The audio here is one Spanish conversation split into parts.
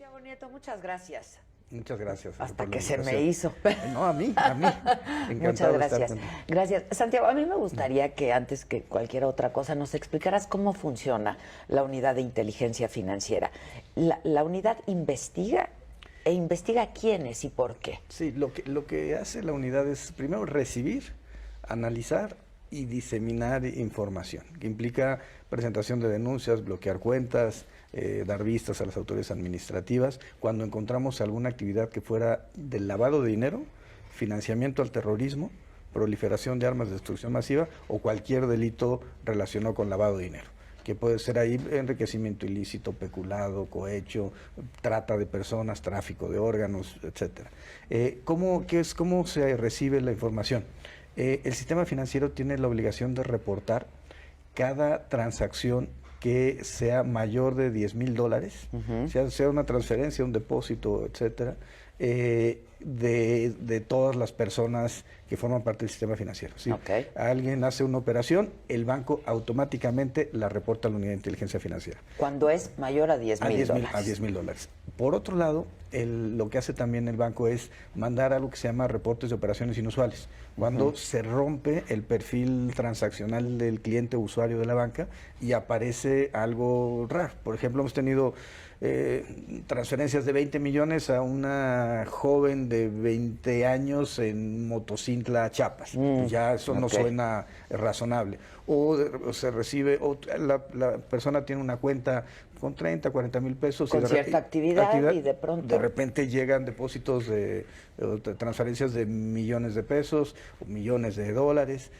Santiago Nieto, muchas gracias. Muchas gracias. Hasta que se me hizo. No, a mí. Muchas gracias. Gracias. Santiago, a mí me gustaría que antes que cualquier otra cosa nos explicaras cómo funciona la unidad de inteligencia financiera. ¿La unidad investiga? ¿E investiga quiénes y por qué? Sí, lo que hace la unidad es primero recibir, analizar y diseminar información, que implica presentación de denuncias, bloquear cuentas, dar vistas a las autoridades administrativas cuando encontramos alguna actividad que fuera del lavado de dinero, financiamiento al terrorismo, proliferación de armas de destrucción masiva o cualquier delito relacionado con lavado de dinero, que puede ser ahí enriquecimiento ilícito, peculado, cohecho, trata de personas, tráfico de órganos, etcétera. ¿Cómo se recibe la información? El sistema financiero tiene la obligación de reportar cada transacción que sea mayor de $10,000, sea una transferencia, un depósito, etcétera, de todas las personas que forman parte del sistema financiero. ¿Sí? Okay. Alguien hace una operación, el banco automáticamente la reporta a la unidad de inteligencia financiera. Cuando es mayor a $10,000. A $10,000. Por otro lado, lo que hace también el banco es mandar algo que se llama reportes de operaciones inusuales. Cuando se rompe el perfil transaccional del cliente usuario de la banca y aparece algo raro. Por ejemplo, hemos tenido transferencias de 20 millones a una joven de 20 años en Motocintla, Chiapas. Ya eso no suena razonable. O se recibe, o la persona tiene una cuenta con 30, 40 mil pesos. Con cierta actividad y de pronto. De repente llegan depósitos transferencias de millones de pesos o millones de dólares.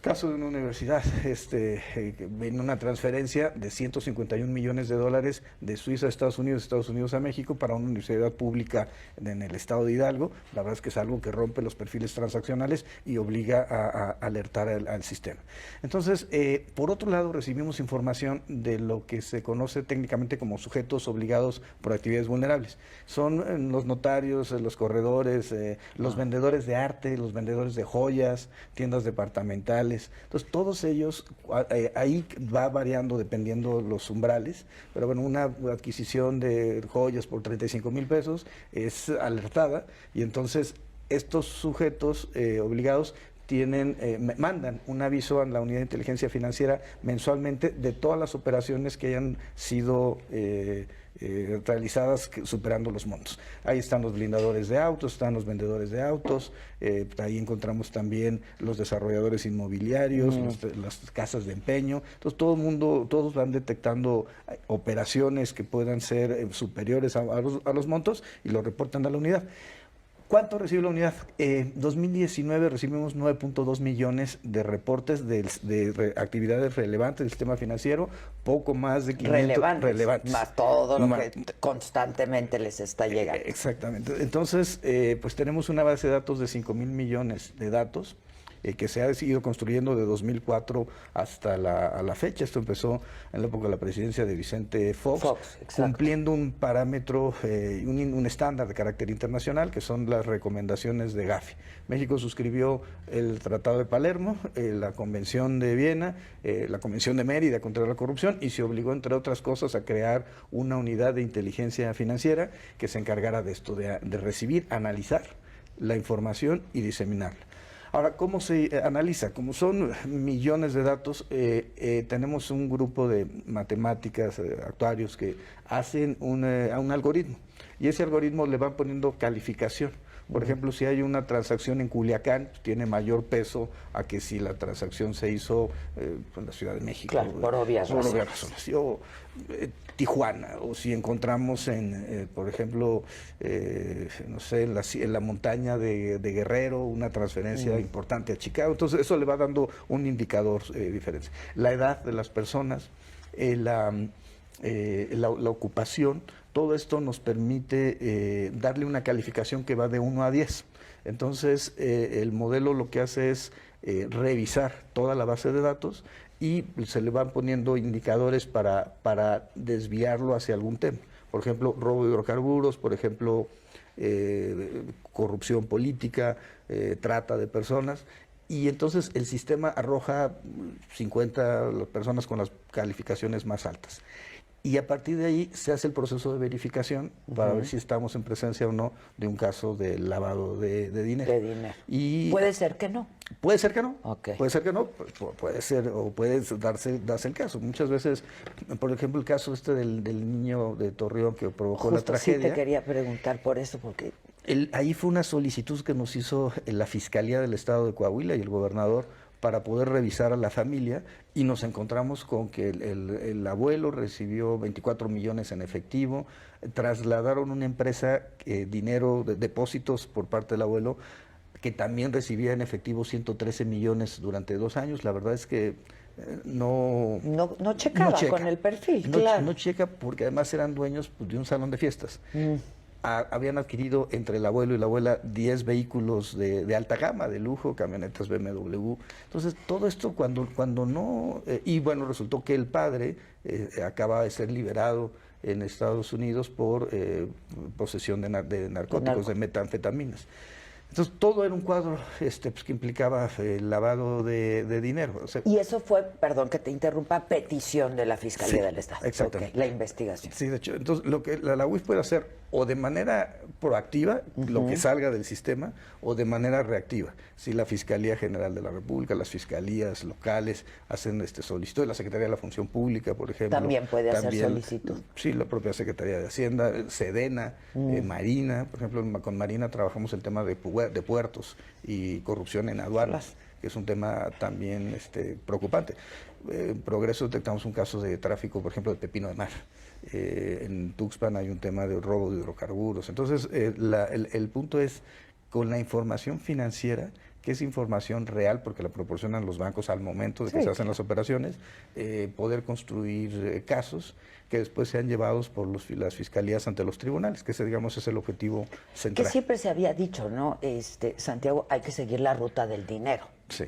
Caso de una universidad, en una transferencia de 151 millones de dólares de Suiza a Estados Unidos a México para una universidad pública en el estado de Hidalgo. La verdad es que es algo que rompe los perfiles transaccionales y obliga a alertar al sistema. Entonces, por otro lado, recibimos información de lo que se conoce técnicamente como sujetos obligados por actividades vulnerables. Son los notarios, los corredores, los vendedores de arte, los vendedores de joyas, tiendas departamentales. Entonces, todos ellos, ahí va variando dependiendo los umbrales, pero bueno, una adquisición de joyas por 35,000 pesos es alertada y entonces estos sujetos obligados mandan un aviso a la unidad de inteligencia financiera mensualmente de todas las operaciones que hayan sido realizadas superando los montos. Ahí están los blindadores de autos, están los vendedores de autos, ahí encontramos también los desarrolladores inmobiliarios, las casas de empeño. Entonces todos van detectando operaciones que puedan ser superiores a los montos y lo reportan a la unidad. ¿Cuánto recibe la unidad? 2019 recibimos 9.2 millones de reportes de actividades relevantes del sistema financiero, poco más de 500 relevantes. Más todo lo que constantemente les está llegando. Exactamente. Entonces, pues tenemos una base de datos de 5,000 millones de datos que se ha ido construyendo de 2004 hasta la fecha. Esto empezó en la época de la presidencia de Vicente Fox cumpliendo un parámetro, un estándar de carácter internacional, que son las recomendaciones de Gafi. México suscribió el Tratado de Palermo, la Convención de Viena, la Convención de Mérida contra la corrupción, y se obligó, entre otras cosas, a crear una unidad de inteligencia financiera que se encargara de esto, de recibir, analizar la información y diseminarla. Ahora, ¿cómo se analiza? Como son millones de datos, tenemos un grupo de matemáticas, actuarios, que hacen un algoritmo, y ese algoritmo le va poniendo calificación. Por ejemplo, si hay una transacción en Culiacán, tiene mayor peso a que si la transacción se hizo en la Ciudad de México. Claro, por obvias razones. O Tijuana, o si encontramos por ejemplo, no sé, en la montaña de Guerrero, una transferencia importante a Chicago. Entonces, eso le va dando un indicador diferente. La edad de las personas, la ocupación, todo esto nos permite darle una calificación que va de 1 a 10. Entonces, el modelo lo que hace es revisar toda la base de datos y se le van poniendo indicadores para desviarlo hacia algún tema. Por ejemplo, robo de hidrocarburos, por ejemplo, corrupción política, trata de personas. Y entonces el sistema arroja 50 personas con las calificaciones más altas. y a partir de ahí se hace el proceso de verificación para ver si estamos en presencia o no de un caso de lavado de dinero. Y puede ser que no. Puede ser que no, okay. Puede ser que no, puede ser o puede darse el caso. Muchas veces, por ejemplo, el caso del niño de Torreón que provocó la tragedia. Sí, te quería preguntar por eso, porque ahí fue una solicitud que nos hizo la Fiscalía del Estado de Coahuila y el gobernador para poder revisar a la familia, y nos encontramos con que el abuelo recibió 24 millones en efectivo, trasladaron una empresa dinero, depósitos por parte del abuelo, que también recibía en efectivo 113 millones durante 2 años. La verdad es que no checaba con el perfil, claro. No checa, porque además eran dueños de un salón de fiestas. Habían adquirido entre el abuelo y la abuela 10 vehículos de alta gama, de lujo, camionetas BMW. Entonces, todo esto cuando no... y bueno, resultó que el padre acaba de ser liberado en Estados Unidos por posesión de narcóticos, de metanfetaminas. Entonces, todo era un cuadro pues, que implicaba el lavado de dinero. O sea, y eso fue, perdón que te interrumpa, petición de la Fiscalía del Estado. Exactamente. La investigación. Sí, de hecho. Entonces, lo que la UIF puede hacer, o de manera proactiva, lo que salga del sistema, o de manera reactiva. Si la Fiscalía General de la República, las fiscalías locales hacen solicitud, la Secretaría de la Función Pública, por ejemplo. También puede hacer solicitud. Sí, la propia Secretaría de Hacienda, Sedena, Marina. Por ejemplo, con Marina trabajamos el tema de puertos y corrupción en aduanas, que es un tema también preocupante. En Progreso detectamos un caso de tráfico, por ejemplo, de pepino de mar. En Tuxpan hay un tema de robo de hidrocarburos. Entonces, el punto es, con la información financiera, que es información real, porque la proporcionan los bancos al momento de que se hacen las operaciones, poder construir casos que después sean llevados por las fiscalías ante los tribunales, que ese, digamos, es el objetivo central. Que siempre se había dicho, ¿no? Santiago, hay que seguir la ruta del dinero,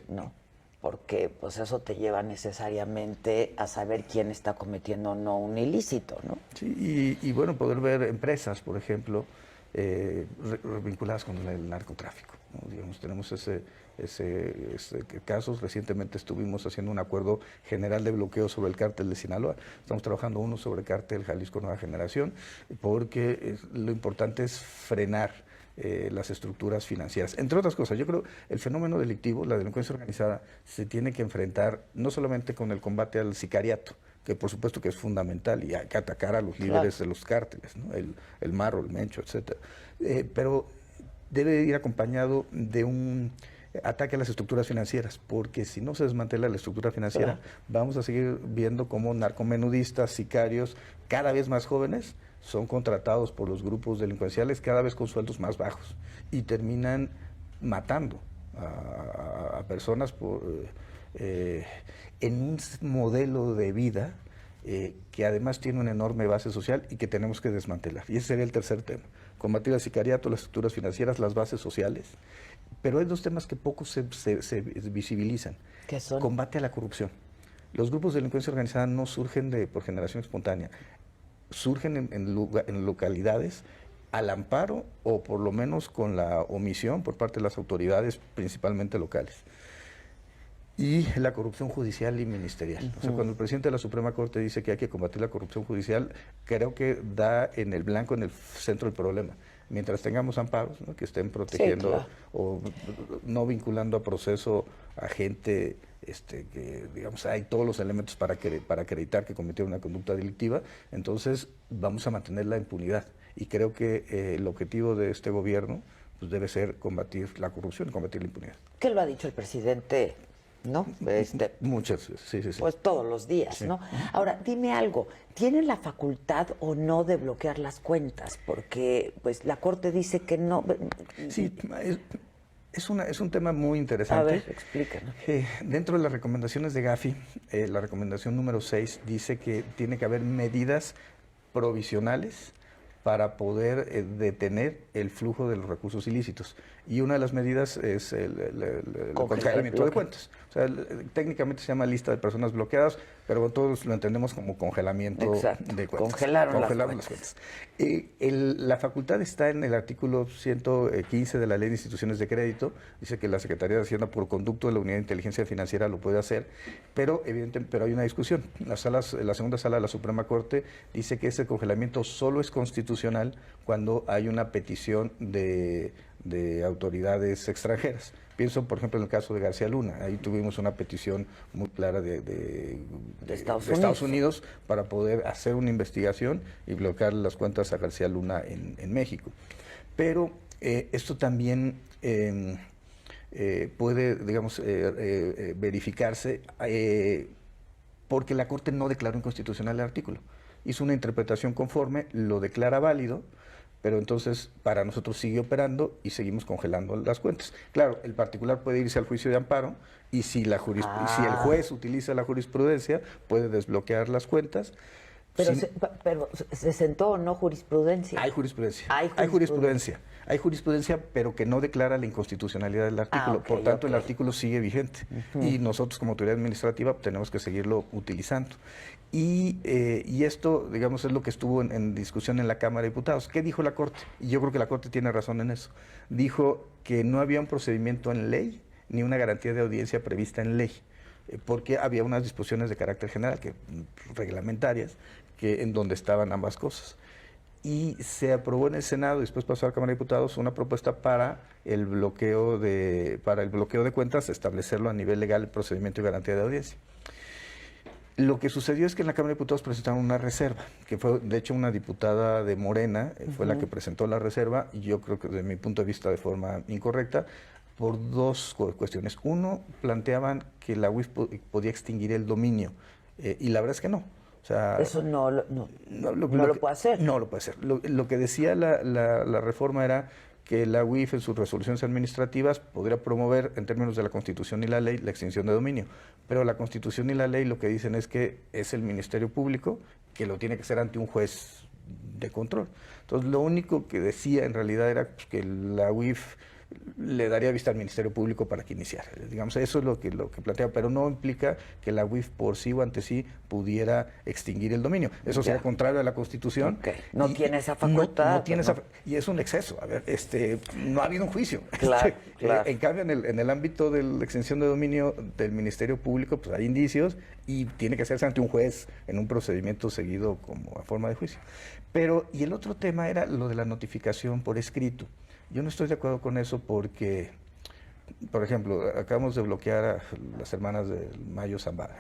¿no? Porque pues eso te lleva necesariamente a saber quién está cometiendo o no un ilícito, ¿no? Sí, y bueno, poder ver empresas, por ejemplo, vinculadas con el narcotráfico, ¿no? Digamos, tenemos ese casos. Recientemente estuvimos haciendo un acuerdo general de bloqueo sobre el cártel de Sinaloa. Estamos trabajando uno sobre el cártel Jalisco Nueva Generación, porque lo importante es frenar las estructuras financieras. Entre otras cosas, yo creo el fenómeno delictivo, la delincuencia organizada, se tiene que enfrentar no solamente con el combate al sicariato, que por supuesto que es fundamental, y hay que atacar a los líderes de los cárteles, ¿no? El Marro, el Mencho, etcétera. Pero debe ir acompañado de un ataque a las estructuras financieras, porque si no se desmantela la estructura financiera, vamos a seguir viendo cómo narcomenudistas, sicarios, cada vez más jóvenes, son contratados por los grupos delincuenciales, cada vez con sueldos más bajos, y terminan matando a personas en un modelo de vida que además tiene una enorme base social y que tenemos que desmantelar. Y ese sería el tercer tema: combatir el sicariato, las estructuras financieras, las bases sociales. Pero hay 2 temas que poco se visibilizan. ¿Qué son? Combate a la corrupción. Los grupos de delincuencia organizada no surgen por generación espontánea, surgen en localidades al amparo, o por lo menos con la omisión por parte de las autoridades, principalmente locales. Y la corrupción judicial y ministerial. O sea, cuando el presidente de la Suprema Corte dice que hay que combatir la corrupción judicial, creo que da en el blanco, en el centro del problema. Mientras tengamos amparos, ¿no?, que estén protegiendo o no vinculando a proceso a gente que, digamos, hay todos los elementos para acreditar que cometió una conducta delictiva, entonces vamos a mantener la impunidad. Y creo que el objetivo de este gobierno pues debe ser combatir la corrupción y combatir la impunidad. ¿Qué lo ha dicho el presidente? ¿No? Muchas veces, sí. Pues todos los días, ¿no? Ahora, dime algo, ¿tienen la facultad o no de bloquear las cuentas? Porque pues la Corte dice que no. Sí, es un tema muy interesante. A ver, explícanos. Dentro de las recomendaciones de Gafi, la recomendación número 6 dice que tiene que haber medidas provisionales para poder detener el flujo de los recursos ilícitos. Y una de las medidas es el congelamiento de cuentas. O sea, técnicamente se llama lista de personas bloqueadas, pero todos lo entendemos como congelamiento de cuentas. Congelaron las cuentas. La facultad está en el artículo 115 de la Ley de Instituciones de Crédito. Dice que la Secretaría de Hacienda, por conducto de la Unidad de Inteligencia Financiera, lo puede hacer, pero evidentemente hay una discusión. La segunda sala de la Suprema Corte dice que ese congelamiento solo es constitucional cuando hay una petición de autoridades extranjeras. Pienso, por ejemplo, en el caso de García Luna. Ahí tuvimos una petición muy clara de Estados Unidos para poder hacer una investigación y bloquear las cuentas a García Luna en México. Pero esto también puede, digamos, verificarse porque la Corte no declaró inconstitucional el artículo. Hizo una interpretación conforme, lo declara válido, pero entonces para nosotros sigue operando y seguimos congelando las cuentas. Claro, el particular puede irse al juicio de amparo y si el juez utiliza la jurisprudencia, puede desbloquear las cuentas. Pero ¿se sentó o no jurisprudencia? Hay jurisprudencia, pero que no declara la inconstitucionalidad del artículo. Por tanto, el artículo sigue vigente. Y nosotros, como autoridad administrativa, tenemos que seguirlo utilizando. Y esto, digamos, es lo que estuvo en discusión en la Cámara de Diputados. ¿Qué dijo la Corte? Y yo creo que la Corte tiene razón en eso. Dijo que no había un procedimiento en ley ni una garantía de audiencia prevista en ley, porque había unas disposiciones de carácter general, reglamentarias, en donde estaban ambas cosas. Y se aprobó en el Senado, y después pasó a la Cámara de Diputados, una propuesta para el bloqueo de cuentas, establecerlo a nivel legal, el procedimiento y garantía de audiencia. Lo que sucedió es que en la Cámara de Diputados presentaron una reserva, que fue de hecho una diputada de Morena, fue la que presentó la reserva, y yo creo que desde mi punto de vista de forma incorrecta, por dos cuestiones. Uno, planteaban que la UIF podía extinguir el dominio, y la verdad es que no. O sea, eso no lo puede hacer. No lo puede hacer. Lo que decía la reforma era que la UIF en sus resoluciones administrativas podría promover, en términos de la Constitución y la ley, la extinción de dominio. Pero la Constitución y la ley lo que dicen es que es el Ministerio Público que lo tiene que hacer ante un juez de control. Entonces, lo único que decía en realidad era que la UIF le daría vista al Ministerio Público para que iniciara. Digamos, eso es lo que plantea, pero no implica que la UIF por sí o ante sí pudiera extinguir el dominio. Eso sería contrario a la Constitución. No tiene esa facultad. No tiene y es un exceso. A ver, no ha habido un juicio. Claro. En cambio, en el ámbito de la extinción de dominio del Ministerio Público, pues hay indicios y tiene que hacerse ante un juez en un procedimiento seguido como a forma de juicio. Y el otro tema era lo de la notificación por escrito. Yo no estoy de acuerdo con eso porque, por ejemplo, acabamos de bloquear a las hermanas de Mayo Zambada.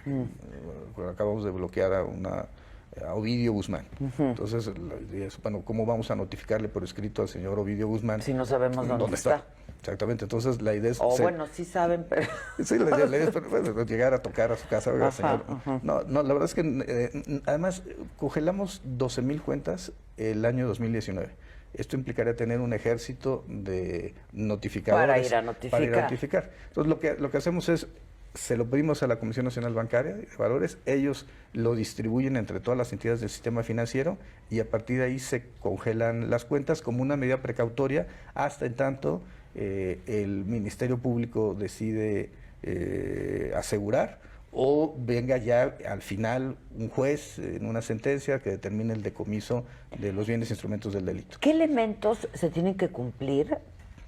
Acabamos de bloquear a Ovidio Guzmán. Entonces, la idea es, bueno, ¿cómo vamos a notificarle por escrito al señor Ovidio Guzmán? Si no sabemos dónde está. Exactamente, entonces la idea es... bueno, sí saben, pero... Sí, la idea es llegar a tocar a su casa, oiga, señor. No, la verdad es que además congelamos 12,000 cuentas el año 2019. Esto implicaría tener un ejército de notificadores para ir a notificar. Entonces, lo que hacemos es, se lo pedimos a la Comisión Nacional Bancaria de Valores, ellos lo distribuyen entre todas las entidades del sistema financiero y a partir de ahí se congelan las cuentas como una medida precautoria hasta en tanto el Ministerio Público decide asegurar o venga ya al final un juez en una sentencia que determine el decomiso de los bienes e instrumentos del delito. ¿Qué elementos se tienen que cumplir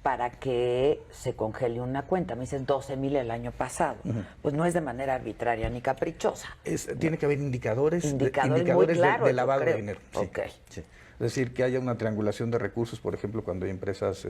para que se congele una cuenta? Me dices 12,000 el año pasado. Pues no es de manera arbitraria ni caprichosa. Tiene que haber indicadores muy claros, de lavado de dinero. Sí, sí. Es decir, que haya una triangulación de recursos, por ejemplo, cuando hay empresas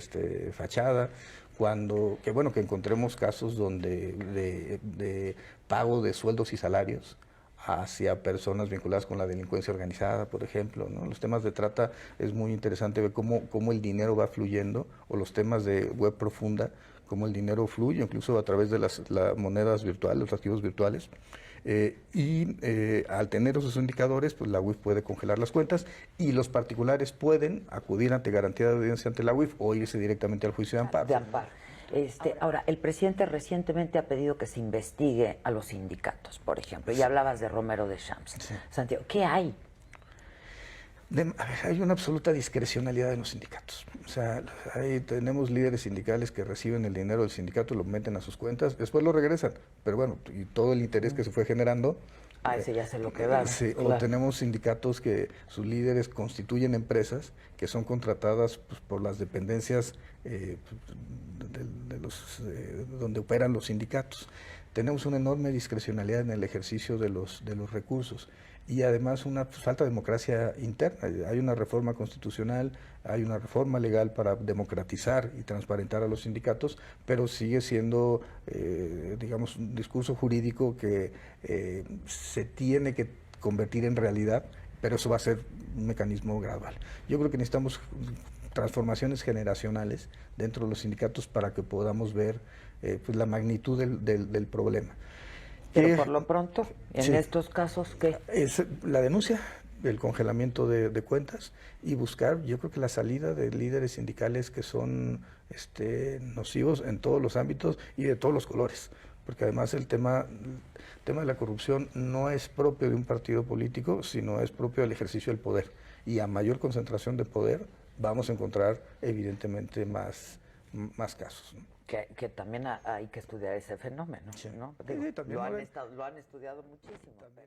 fachada, que encontremos casos donde de pago de sueldos y salarios hacia personas vinculadas con la delincuencia organizada, por ejemplo, ¿no? Los temas de trata es muy interesante ver cómo el dinero va fluyendo, o los temas de web profunda, cómo el dinero fluye, incluso a través de las monedas virtuales, los activos virtuales. Al tener esos indicadores, pues la UIF puede congelar las cuentas y los particulares pueden acudir ante garantía de audiencia ante la UIF o irse directamente al juicio de amparo. Ahora, el presidente recientemente ha pedido que se investigue a los sindicatos, por ejemplo, y hablabas de Romero de Champs. Sí. Santiago, ¿qué hay? A ver, hay una absoluta discrecionalidad en los sindicatos. O sea, ahí tenemos líderes sindicales que reciben el dinero del sindicato, lo meten a sus cuentas, después lo regresan. Pero bueno, y todo el interés que se fue generando. Ese ya se lo quedaron. Sí, claro. O tenemos sindicatos que sus líderes constituyen empresas que son contratadas pues, por las dependencias donde operan los sindicatos. Tenemos una enorme discrecionalidad en el ejercicio de los recursos y además una falta de democracia interna. Hay una reforma constitucional, hay una reforma legal para democratizar y transparentar a los sindicatos, pero sigue siendo, digamos, un discurso jurídico que se tiene que convertir en realidad, pero eso va a ser un mecanismo gradual. Yo creo que necesitamos transformaciones generacionales dentro de los sindicatos para que podamos ver pues la magnitud del problema. Pero por lo pronto, en sí, estos casos, ¿qué? Es la denuncia, el congelamiento de cuentas y buscar, yo creo que la salida de líderes sindicales que son nocivos en todos los ámbitos y de todos los colores, porque además el tema de la corrupción no es propio de un partido político, sino es propio del ejercicio del poder. Y a mayor concentración de poder vamos a encontrar evidentemente más casos, ¿no? Que también hay que estudiar ese fenómeno, Sí. ¿no? Sí, Digo, también lo han estudiado muchísimo. Pero...